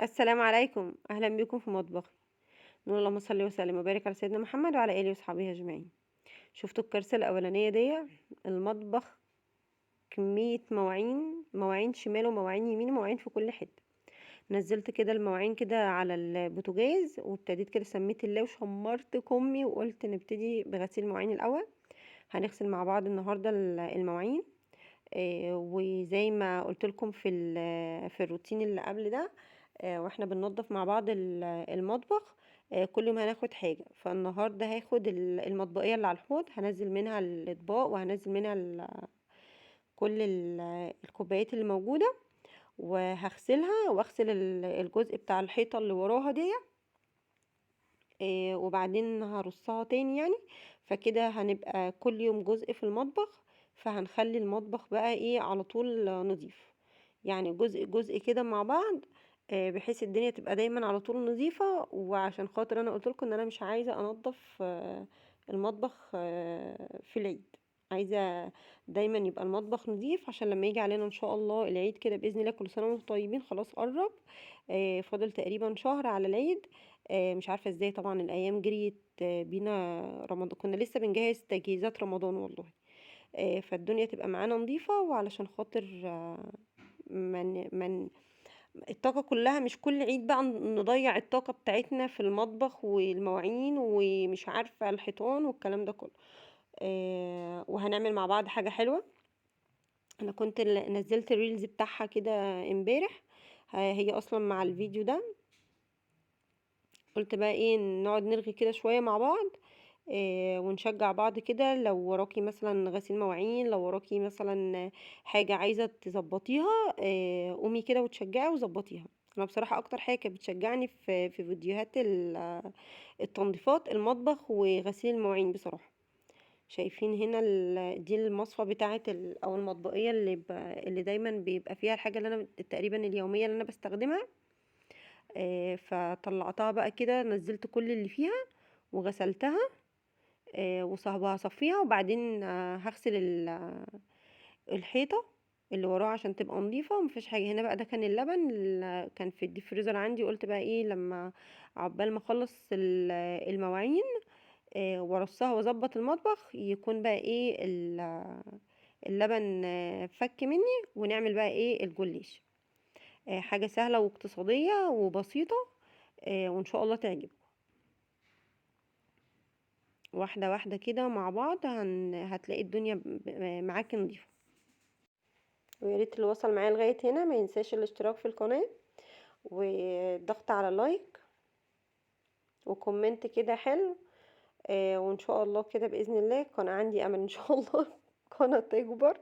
السلام عليكم، أهلا بكم في مطبخي. نقول اللهم صل وسلم وبارك على سيدنا محمد وعلى آله وصحبه أجمعين. شفتوا الكارثة الأولانية دي؟ المطبخ كمية مواعين، مواعين شمال ومواعين يمين ومواعين في كل حتة. نزلت كده المواعين كده على البوتاجاز وابتديت كده سميت الله وشمرت كمي وقلت نبتدي بغسيل المواعين الأول. هنغسل مع بعض النهاردة المواعين. وزي ما قلت لكم في الروتين اللي قبل ده. واحنا بننظف مع بعض المطبخ. كل يوم هناخد حاجة، فالنهاردة هاخد المطبقية اللي على الحوض، هنزل منها الاطباق وهنزل منها كل الكوبايات اللي موجودة، وهغسلها واغسل الجزء بتاع الحيطة اللي وراها دي. وبعدين هرصها تاني يعني. فكده هنبقى كل يوم جزء في المطبخ، فهنخلي المطبخ بقى ايه على طول نظيف. يعني جزء جزء كده مع بعض. بحيث الدنيا تبقى دايما على طول نظيفة، وعشان خاطر انا قلت لكم ان انا مش عايزة انظف المطبخ في العيد. عايزة دايما يبقى المطبخ نظيف عشان لما يجي علينا ان شاء الله العيد كده باذن الله. كل سنة وانتم طيبين، خلاص قرب. فاضل تقريبا شهر على العيد. مش عارفة ازاي طبعا الأيام جريت بينا. رمضان كنا لسه بنجهز تجهيزات رمضان والله. فالدنيا تبقى معانا نظيفة، وعلشان خاطر من الطاقة كلها، مش كل عيد بقى نضيع الطاقة بتاعتنا في المطبخ والمواعين ومش عارفة الحيطان والكلام ده كله. وهنعمل مع بعض حاجة حلوة. انا كنت نزلت الريلز بتاعها كده امبارح. هي اصلا مع الفيديو ده. قلت بقى ايه نقعد نرغي كده شوية مع بعض. ونشجع بعض كده. لو وراكي مثلا غسيل مواعين، لو وراكي مثلا حاجة عايزة تظبطيها، قومي كده وتشجعي وظبطيها. انا بصراحة اكتر حاجة كانت بتشجعني في فيديوهات التنظيفات المطبخ وغسيل المواعين بصراحة. شايفين هنا دي المصفى بتاعة او المطبقية اللي دايما بيبقى فيها الحاجة اللي انا تقريبا اليومية اللي انا بستخدمها. فطلعتها بقى كده، نزلت كل اللي فيها وغسلتها. وهصفيها، وبعدين هغسل الحيطة اللي وراها عشان تبقى نظيفة ومفيش حاجة هنا بقى. ده كان اللبن اللي كان في الديب فريزر عندي. قلت بقى ايه لما عقبال ما اخلص المواعين وارصها واظبط المطبخ، يكون بقى ايه اللبن فك مني، ونعمل بقى ايه الجوليش. حاجة سهلة واقتصادية وبسيطة. وان شاء الله تعجبكم. واحدة واحدة كده مع بعض هتلاقي الدنيا معاكي نظيفة. ويا ريت اللي وصل معايا لغاية هنا ما ينساش الاشتراك في القناة، والضغط على لايك وكومنت كده حلو. وان شاء الله كده بإذن الله القناة عندي امل ان شاء الله قناة تكبر.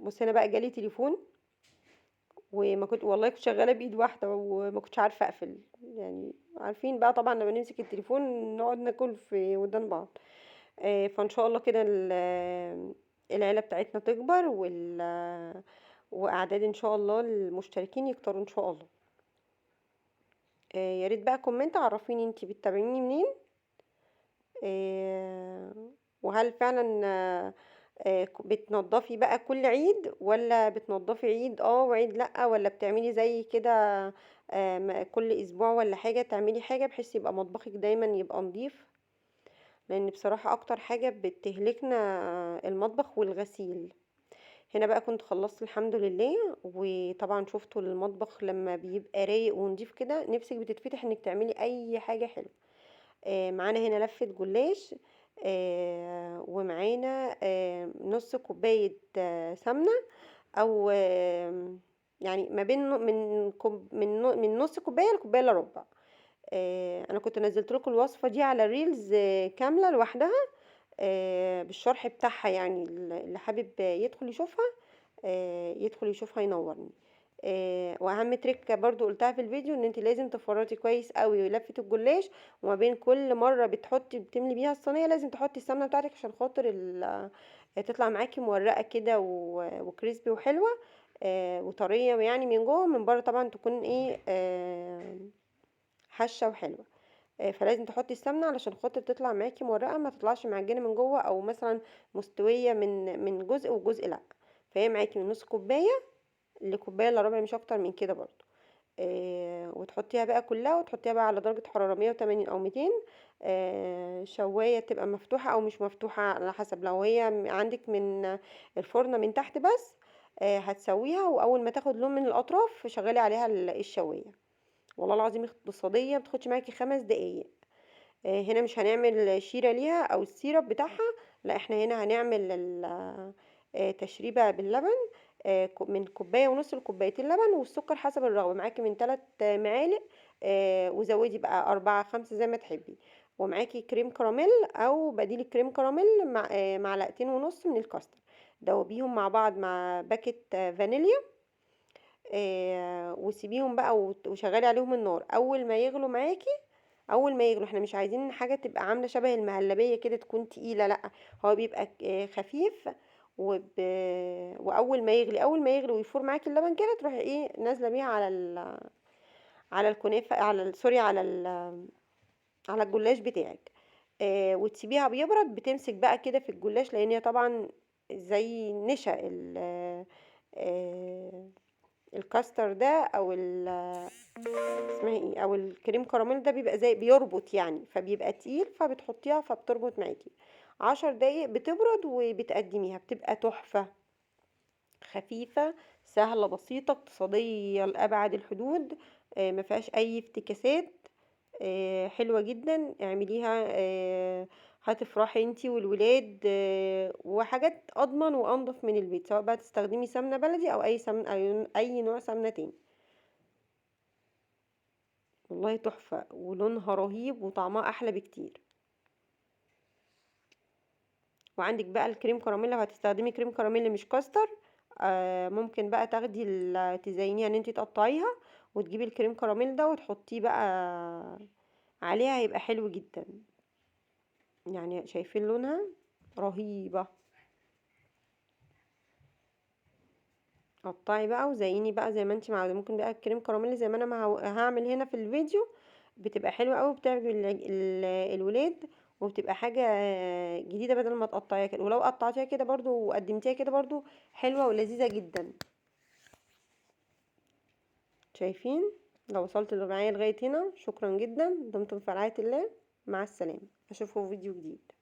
بص هنا بقى جالي تليفون، وما كنت والله كنت شغالة بإيد واحدة وما كنتش عارفة اقفل. يعني عارفين بقى طبعا لما نمسك التليفون نقعد ناكل في ودان بعض. فان شاء الله كده العيله بتاعتنا تكبر واعداد ان شاء الله المشتركين يكتروا ان شاء الله. يا ريت بقى كومنت عرفيني انتي بتتابعيني منين. وهل فعلا بتنضفي بقى كل عيد، ولا بتنضفي عيد وعيد لا، ولا بتعملي زي كده كل اسبوع ولا حاجه تعملي حاجه بحيث يبقى مطبخك دايما يبقى نظيف. لان بصراحة اكتر حاجة بتهلكنا المطبخ والغسيل. هنا بقى كنت خلصت الحمد لله. وطبعا شفتوا المطبخ لما بيبقى رايق ونضيف كده نفسك بتتفتح انك تعملي اي حاجة حلوة. معانا هنا لفة جلاش. ومعانا نص كوباية سمنة، او يعني ما بين من نص كوباية لكوباية الا ربع. انا كنت نزلت لكم الوصفه دي على ريلز كامله لوحدها بالشرح بتاعها. يعني اللي حابب يدخل يشوفها يدخل يشوفها ينورني. واهم تريك برضو قلتها في الفيديو ان انت لازم تفرطي كويس قوي لفه الجلاش، وما بين كل مره بتملي بيها الصينيه لازم تحطي السمنه بتاعتك عشان خاطر تطلع معاكي مورقه كده وكريسبي وحلوه. وطريه يعني من جوه، من بره طبعا تكون ايه هشه وحلوه. فلازم تحطي السمنه علشان خاطر تطلع معاكي مورقه، ما تطلعش معجنه من جوه او مثلا مستويه من جزء وجزء لا. فهي معاكي من نص كوبايه لكوبايه الا ربع، مش اكتر من كده برضو. وتحطيها بقى كلها، وتحطيها بقى على درجة حرارة 180 او 200. شواية تبقى مفتوحة او مش مفتوحة على حسب. لو هي عندك من الفرن من تحت بس، هتسويها، واول ما تاخد لون من الاطراف شغلي عليها الشواية. والله العظيم اقتصادية، ما بتاخدش معاكي 5 دقايق. هنا مش هنعمل شيرة ليها او السيرب بتاعها، لا احنا هنا هنعمل تشريبة باللبن. من كوباية ونص لكوبايتين لبن، والسكر حسب الرغبة، معاكي من 3 معالق، وزودي بقى 4 5 زي ما تحبي. ومعاكي كريم كراميل او بديل الكريم كراميل، مع معلقتين ونص من الكاستر. دوبيهم مع بعض مع باكت فانيليا. وسيبيهم بقى وشغلي عليهم النار. اول ما يغلوا معاكي، اول ما يغلوا، احنا مش عايزين حاجه تبقى عامله شبه المهلبيه كده تكون تقيله، لا، هو بيبقى خفيف. واول ما يغلي، اول ما يغلي ويفور معاكي اللبن كده، تروحي نازله بيها على الكنافه، سوري، على الجلاش بتاعك. وتسيبيها بيبرد، بتمسك بقى كده في الجلاش، لان هي طبعا زي نشا آه، الكاستر ده، او اسمها ايه، او الكريم كراميل ده، بيبقى زي بيربط يعني، فبيبقى تقيل، فبتحطيها فبتربط معاكي. 10 دقايق بتبرد وبتقدميها، بتبقى تحفة. خفيفة، سهلة، بسيطة، اقتصادية لأبعد الحدود. ما فيهاش اي افتكاسات. حلوة جدا، اعمليها. هتفرحي انتي والولاد. وحاجات اضمن وانضف من البيت، سواء بقى تستخدمي سمنة بلدي او اي سمنة، اي نوع سمنة تاني. والله تحفة، ولونها رهيب، وطعمها احلى بكتير. وعندك بقى الكريم كراميل، لو هتستخدمي كريم كراميل مش كاستر، ممكن بقى تاخدي تزينيها ان انتي تقطعيها، وتجيبي الكريم كراميل ده وتحطيه بقى عليها، هيبقى حلو جدا. يعني شايفين لونها رهيبة. قطعي بقى وزيني بقى زي ما انتي معودة. ممكن بقى الكريم كراميل زي ما انا هعمل هنا في الفيديو، بتبقى حلوة قوي، بتعجب الولاد، وبتبقى حاجة جديدة بدل ما تقطعيها كده. ولو قطعتيها كده برضو وقدمتيها كده برضو حلوة ولذيذة جدا. شايفين؟ لو وصلت معايا لغاية هنا، شكرا جدا، دمتم في رعاية الله. مع السلامة، اشوفكم في فيديو جديد.